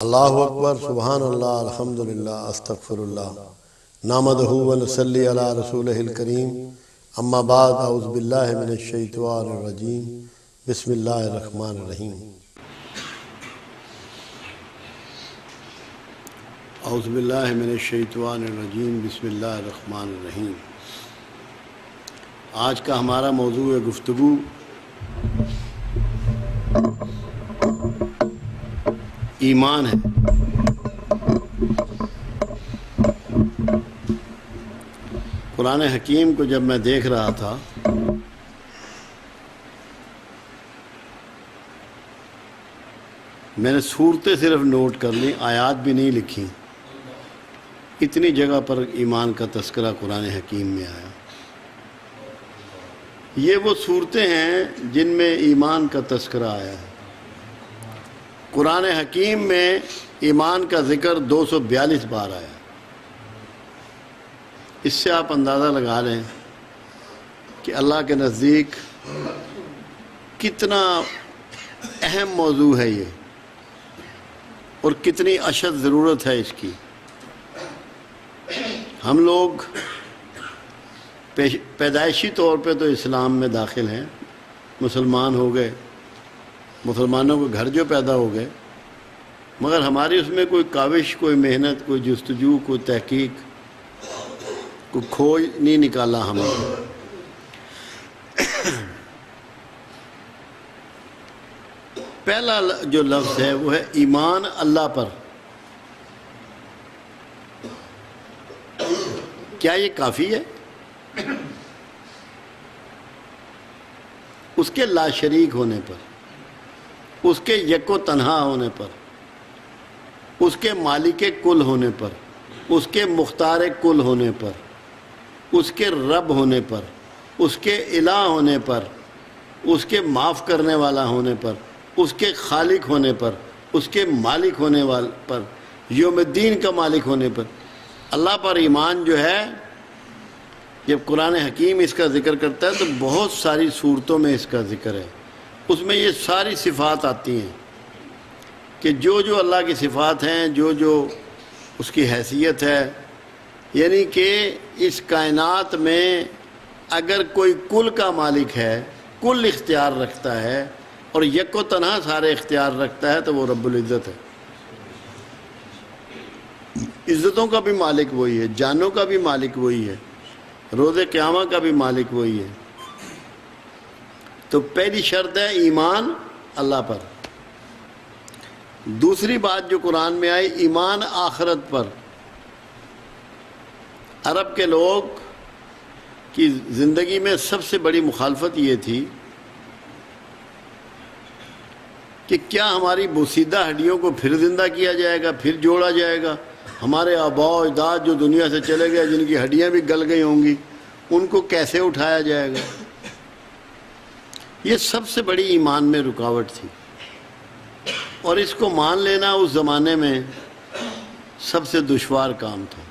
اللہ اکبر، سبحان اللہ، الحمدللہ، استغفر اللہ، نحمدہ و نصلی علی رسولہ الکریم، اما بعد، اعوذ باللہ من الشیطان الرجیم، بسم اللہ الرحمن الرحیم۔ اعوذ باللہ من الشیطان الرجیم، بسم اللہ الرحمن الرحیم۔ آج کا ہمارا موضوع گفتگو ایمان ہے۔ قرآن حکیم کو جب میں دیکھ رہا تھا میں نے صورتیں صرف نوٹ کر لی، آیات بھی نہیں لکھی۔ اتنی جگہ پر ایمان کا تذکرہ قرآن حکیم میں آیا۔ یہ وہ صورتیں ہیں جن میں ایمان کا تذکرہ آیا ہے۔ قرآن حکیم میں ایمان کا ذکر 242 بار آیا۔ اس سے آپ اندازہ لگا لیں کہ اللہ کے نزدیک کتنا اہم موضوع ہے یہ، اور کتنی اشد ضرورت ہے اس کی۔ ہم لوگ پیدائشی طور پہ تو اسلام میں داخل ہیں، مسلمان ہو گئے، مسلمانوں کے گھر جو پیدا ہو گئے، مگر ہماری اس میں کوئی کاوش، کوئی محنت، کوئی جستجو، کوئی تحقیق، کوئی کھوج نہیں نکالا ہم نے۔ پہلا جو لفظ ہے وہ ہے ایمان اللہ پر۔ کیا یہ کافی ہے؟ اس کے لا شریک ہونے پر، اس کے یک و تنہا ہونے پر، اس کے مالک کل ہونے پر، اس کے مختار کل ہونے پر، اس کے رب ہونے پر، اس کے الہ ہونے پر، اس کے معاف کرنے والا ہونے پر، اس کے خالق ہونے پر، اس کے مالک ہونے والے پر، یوم الدین کا مالک ہونے پر۔ اللہ پر ایمان جو ہے، جب قرآن حکیم اس کا ذکر کرتا ہے تو بہت ساری صورتوں میں اس کا ذکر ہے۔ اس میں یہ ساری صفات آتی ہیں کہ جو جو اللہ کی صفات ہیں، جو جو اس کی حیثیت ہے، یعنی کہ اس کائنات میں اگر کوئی کل کا مالک ہے، کل اختیار رکھتا ہے اور یک و تنہا سارے اختیار رکھتا ہے، تو وہ رب العزت ہے۔ عزتوں کا بھی مالک وہی ہے، جانوں کا بھی مالک وہی ہے، روز قیامت کا بھی مالک وہی ہے۔ تو پہلی شرط ہے ایمان اللہ پر۔ دوسری بات جو قرآن میں آئی، ایمان آخرت پر۔ عرب کے لوگ کی زندگی میں سب سے بڑی مخالفت یہ تھی کہ کیا ہماری بوسیدہ ہڈیوں کو پھر زندہ کیا جائے گا، پھر جوڑا جائے گا؟ ہمارے آباء و اجداد جو دنیا سے چلے گئے، جن کی ہڈیاں بھی گل گئی ہوں گی، ان کو کیسے اٹھایا جائے گا؟ یہ سب سے بڑی ایمان میں رکاوٹ تھی، اور اس کو مان لینا اس زمانے میں سب سے دشوار کام تھا۔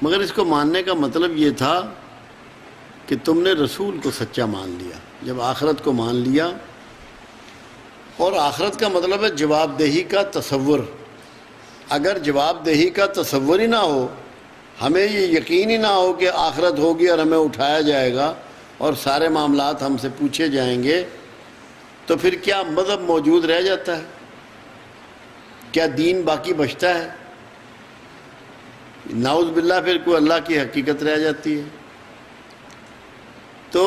مگر اس کو ماننے کا مطلب یہ تھا کہ تم نے رسول کو سچا مان لیا۔ جب آخرت کو مان لیا، اور آخرت کا مطلب ہے جواب دہی کا تصور۔ اگر جواب دہی کا تصور ہی نہ ہو، ہمیں یہ یقین ہی نہ ہو کہ آخرت ہوگی اور ہمیں اٹھایا جائے گا اور سارے معاملات ہم سے پوچھے جائیں گے، تو پھر کیا مذہب موجود رہ جاتا ہے؟ کیا دین باقی بچتا ہے؟ نعوذ باللہ، پھر کوئی اللہ کی حقیقت رہ جاتی ہے۔ تو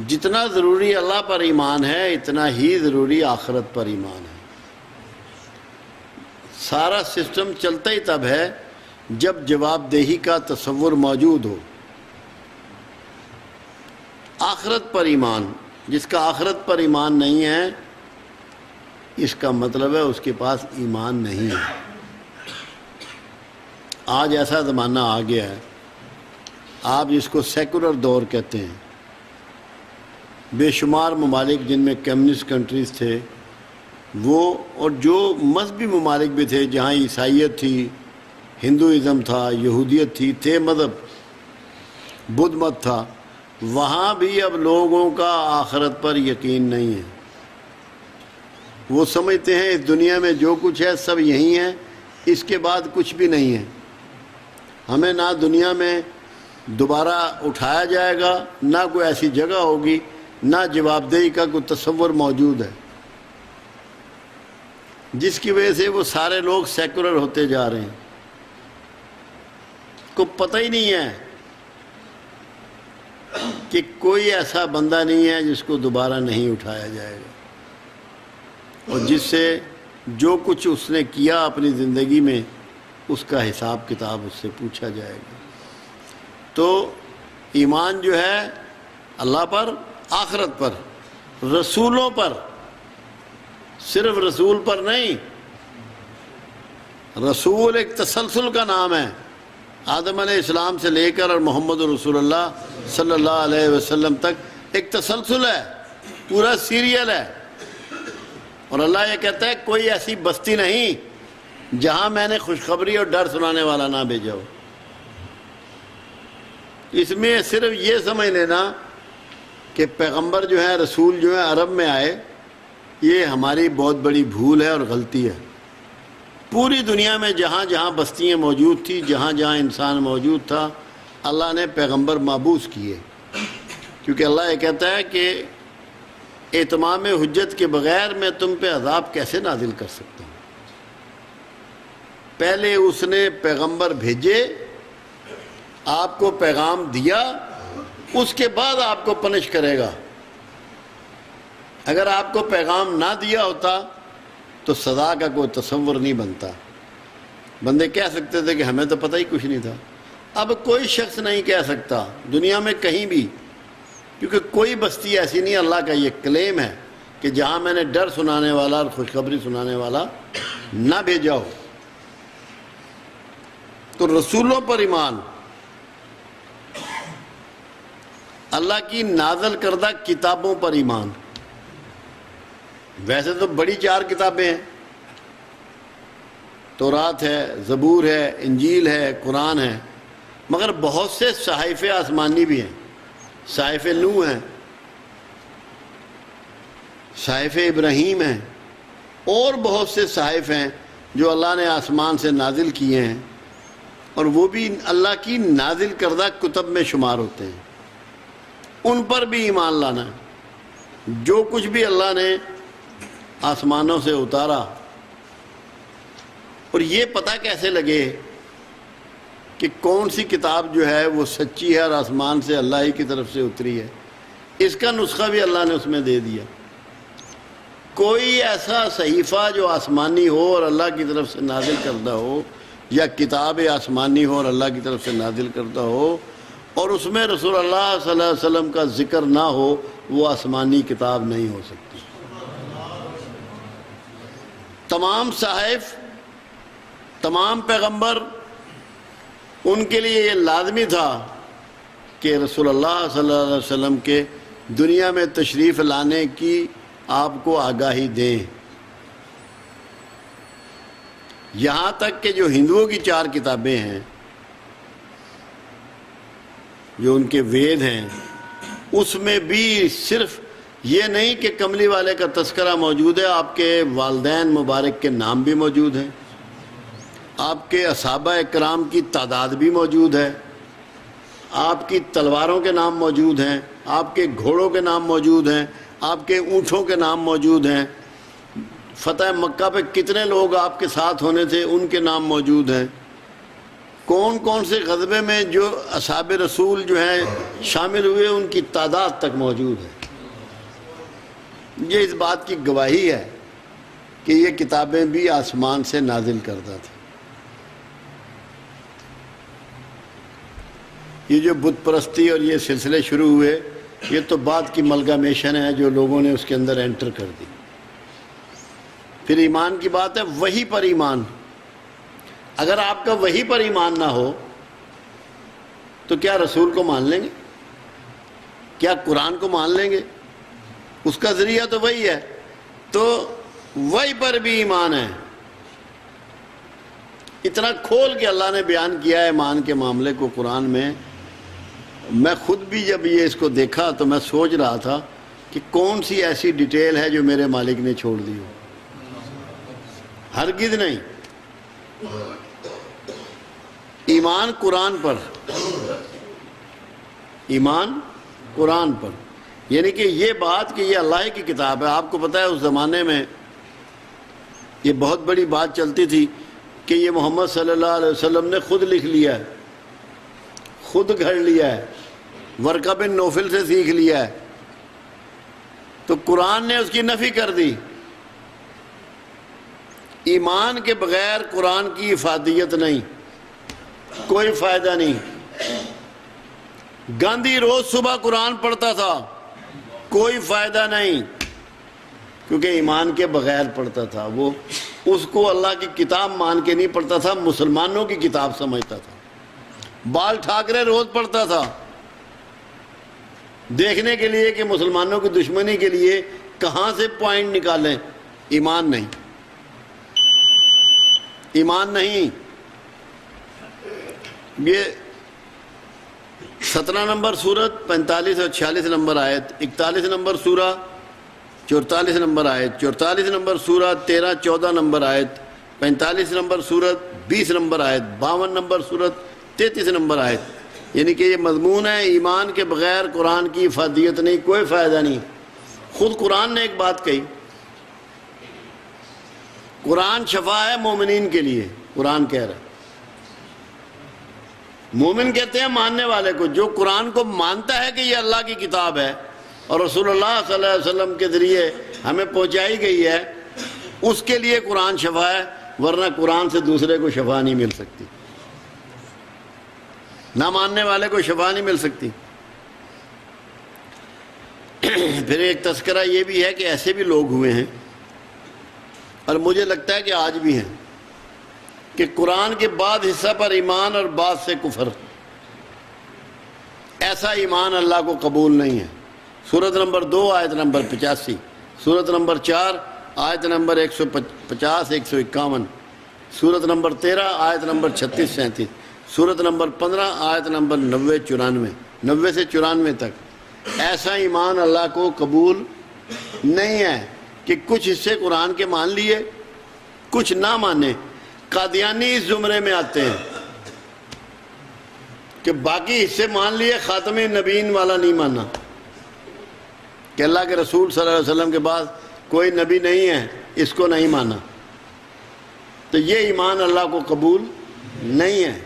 جتنا ضروری اللہ پر ایمان ہے، اتنا ہی ضروری آخرت پر ایمان ہے۔ سارا سسٹم چلتا ہی تب ہے جب جواب دہی کا تصور موجود ہو۔ آخرت پر ایمان، جس کا آخرت پر ایمان نہیں ہے، اس کا مطلب ہے اس کے پاس ایمان نہیں ہے۔ آج ایسا زمانہ آ گیا ہے، آپ جس کو سیکولر دور کہتے ہیں، بے شمار ممالک جن میں کمیونسٹ کنٹریز تھے، وہ اور جو مذہبی ممالک بھی تھے جہاں عیسائیت تھی، ہندوازم تھا، یہودیت تھی، تھے مذہب، بدھ مت تھا، وہاں بھی اب لوگوں کا آخرت پر یقین نہیں ہے۔ وہ سمجھتے ہیں اس دنیا میں جو کچھ ہے سب یہی ہے، اس کے بعد کچھ بھی نہیں ہے، ہمیں نہ دنیا میں دوبارہ اٹھایا جائے گا، نہ کوئی ایسی جگہ ہوگی، نہ جواب دہی کا کوئی تصور موجود ہے، جس کی وجہ سے وہ سارے لوگ سیکولر ہوتے جا رہے ہیں، کو پتہ ہی نہیں ہے کہ کوئی ایسا بندہ نہیں ہے جس کو دوبارہ نہیں اٹھایا جائے گا، اور جس سے جو کچھ اس نے کیا اپنی زندگی میں اس کا حساب کتاب اس سے پوچھا جائے گا۔ تو ایمان جو ہے اللہ پر، آخرت پر، رسولوں پر، صرف رسول پر نہیں، رسول ایک تسلسل کا نام ہے، آدم علیہ السلام سے لے کر اور محمد رسول اللہ صلی اللہ علیہ وسلم تک ایک تسلسل ہے، پورا سیریل ہے، اور اللہ یہ کہتا ہے کوئی ایسی بستی نہیں جہاں میں نے خوشخبری اور ڈر سنانے والا نہ بھیجا ہو۔ اس میں صرف یہ سمجھ لینا کہ پیغمبر جو ہے، رسول جو ہے عرب میں آئے، یہ ہماری بہت بڑی بھول ہے اور غلطی ہے۔ پوری دنیا میں جہاں جہاں بستیاں موجود تھیں، جہاں جہاں انسان موجود تھا، اللہ نے پیغمبر مابعوث کیے، کیونکہ اللہ یہ کہتا ہے کہ اتمام حجت کے بغیر میں تم پہ عذاب کیسے نازل کر سکتا ہوں۔ پہلے اس نے پیغمبر بھیجے، آپ کو پیغام دیا، اس کے بعد آپ کو پنش کرے گا۔ اگر آپ کو پیغام نہ دیا ہوتا تو سزا کا کوئی تصور نہیں بنتا۔ بندے کہہ سکتے تھے کہ ہمیں تو پتہ ہی کچھ نہیں تھا، اب کوئی شخص نہیں کہہ سکتا دنیا میں کہیں بھی، کیونکہ کوئی بستی ایسی نہیں، اللہ کا یہ کلیم ہے کہ جہاں میں نے ڈر سنانے والا اور خوشخبری سنانے والا نہ بھیجا ہو۔ تو رسولوں پر ایمان، اللہ کی نازل کردہ کتابوں پر ایمان۔ ویسے تو بڑی 4 کتابیں ہیں، تورات ہے، زبور ہے، انجیل ہے، قرآن ہے، مگر بہت سے صحائف آسمانی بھی ہیں، صحائف نوح ہیں، صحائف ابراہیم ہیں، اور بہت سے صحائف ہیں جو اللہ نے آسمان سے نازل کیے ہیں، اور وہ بھی اللہ کی نازل کردہ کتب میں شمار ہوتے ہیں۔ ان پر بھی ایمان لانا ہے۔ جو کچھ بھی اللہ نے آسمانوں سے اتارا، اور یہ پتہ کیسے لگے کہ کون سی کتاب جو ہے وہ سچی ہے اور آسمان سے اللہ ہی کی طرف سے اتری ہے، اس کا نسخہ بھی اللہ نے اس میں دے دیا۔ کوئی ایسا صحیفہ جو آسمانی ہو اور اللہ کی طرف سے نازل کردہ ہو، یا کتاب آسمانی ہو اور اللہ کی طرف سے نازل کردہ ہو، اور اس میں رسول اللہ صلی اللہ علیہ وسلم کا ذکر نہ ہو، وہ آسمانی کتاب نہیں ہو سکتی۔ تمام صحائف، تمام پیغمبر، ان کے لیے یہ لازمی تھا کہ رسول اللہ صلی اللہ علیہ وسلم کے دنیا میں تشریف لانے کی آپ کو آگاہی دیں۔ یہاں تک کہ جو ہندوؤں کی 4 کتابیں ہیں، جو ان کے وید ہیں، اس میں بھی صرف یہ نہیں کہ کملی والے کا تذکرہ موجود ہے، آپ کے والدین مبارک کے نام بھی موجود ہیں، آپ کے صحابہ اکرام کی تعداد بھی موجود ہے، آپ کی تلواروں کے نام موجود ہیں، آپ کے گھوڑوں کے نام موجود ہیں، آپ کے اونٹوں کے نام موجود ہیں، فتح مکہ پہ کتنے لوگ آپ کے ساتھ ہونے تھے ان کے نام موجود ہیں، کون کون سے غزوے میں جو اصحاب رسول جو ہیں شامل ہوئے ان کی تعداد تک موجود ہے۔ یہ اس بات کی گواہی ہے کہ یہ کتابیں بھی آسمان سے نازل کردہ تھیں۔ یہ جو بت پرستی اور یہ سلسلے شروع ہوئے، یہ تو بعد کی ملگامیشن ہے جو لوگوں نے اس کے اندر انٹر کر دی۔ پھر ایمان کی بات ہے، وحی پر ایمان۔ اگر آپ کا وحی پر ایمان نہ ہو تو کیا رسول کو مان لیں گے؟ کیا قرآن کو مان لیں گے؟ اس کا ذریعہ تو وہی ہے، تو وحی پر بھی ایمان ہے۔ اتنا کھول کے اللہ نے بیان کیا ہے ایمان کے معاملے کو قرآن میں۔ میں خود بھی جب یہ اس کو دیکھا تو میں سوچ رہا تھا کہ کون سی ایسی ڈیٹیل ہے جو میرے مالک نے چھوڑ دی ہو۔ ہرگز نہیں. ایمان قرآن پر، ایمان قرآن پر، یعنی کہ یہ بات کہ یہ اللہ کی کتاب ہے. آپ کو پتہ ہے اس زمانے میں یہ بہت بڑی بات چلتی تھی کہ یہ محمد صلی اللہ علیہ وسلم نے خود لکھ لیا ہے، خود گھڑ لیا ہے، ورقہ بن نوفل سے سیکھ لیا ہے. تو قرآن نے اس کی نفی کر دی. ایمان کے بغیر قرآن کی افادیت نہیں، کوئی فائدہ نہیں. گاندھی روز صبح قرآن پڑھتا تھا، کوئی فائدہ نہیں، کیونکہ ایمان کے بغیر پڑھتا تھا. وہ اس کو اللہ کی کتاب مان کے نہیں پڑھتا تھا، مسلمانوں کی کتاب سمجھتا تھا. بال ٹھاکرے روز پڑھتا تھا دیکھنے کے لیے کہ مسلمانوں کی دشمنی کے لیے کہاں سے پوائنٹ نکالیں. ایمان نہیں، ایمان نہیں. یہ 17 نمبر سورت 45 اور 46 نمبر آیت، 41 نمبر سورہ 44 نمبر آیت، 44 نمبر سورہ 13-14 نمبر آیت، 45 نمبر سورت 20 نمبر آیت، 52 نمبر سورت 33 نمبر آیت. یعنی کہ یہ مضمون ہے ایمان کے بغیر قرآن کی افادیت نہیں، کوئی فائدہ نہیں. خود قرآن نے ایک بات کہی، قرآن شفا ہے مومنین کے لیے. قرآن کہہ رہا ہے، مومن کہتے ہیں ماننے والے کو، جو قرآن کو مانتا ہے کہ یہ اللہ کی کتاب ہے اور رسول اللہ صلی اللہ علیہ وسلم کے ذریعے ہمیں پہنچائی گئی ہے، اس کے لیے قرآن شفا ہے. ورنہ قرآن سے دوسرے کو شفا نہیں مل سکتی، نہ ماننے والے کو شفا نہیں مل سکتی. پھر ایک تذکرہ یہ بھی ہے کہ ایسے بھی لوگ ہوئے ہیں، اور مجھے لگتا ہے کہ آج بھی ہیں، کہ قرآن کے بعد حصہ پر ایمان اور بعد سے کفر. ایسا ایمان اللہ کو قبول نہیں ہے. سورت نمبر 2 آیت نمبر 85، سورت نمبر 4 آیت نمبر 150-151، سورت نمبر 13 آیت نمبر 36-37، سورت نمبر 15 آیت نمبر 90 سے 94 تک. ایسا ایمان اللہ کو قبول نہیں ہے کہ کچھ حصے قرآن کے مان لیے کچھ نہ مانے. قادیانی اس زمرے میں آتے ہیں کہ باقی حصے مان لیے، خاتم نبیین والا نہیں مانا، کہ اللہ کے رسول صلی اللہ علیہ وسلم کے بعد کوئی نبی نہیں ہے، اس کو نہیں مانا. تو یہ ایمان اللہ کو قبول نہیں ہے،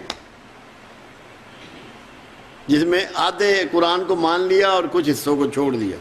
جس میں آدھے قرآن کو مان لیا اور کچھ حصوں کو چھوڑ دیا.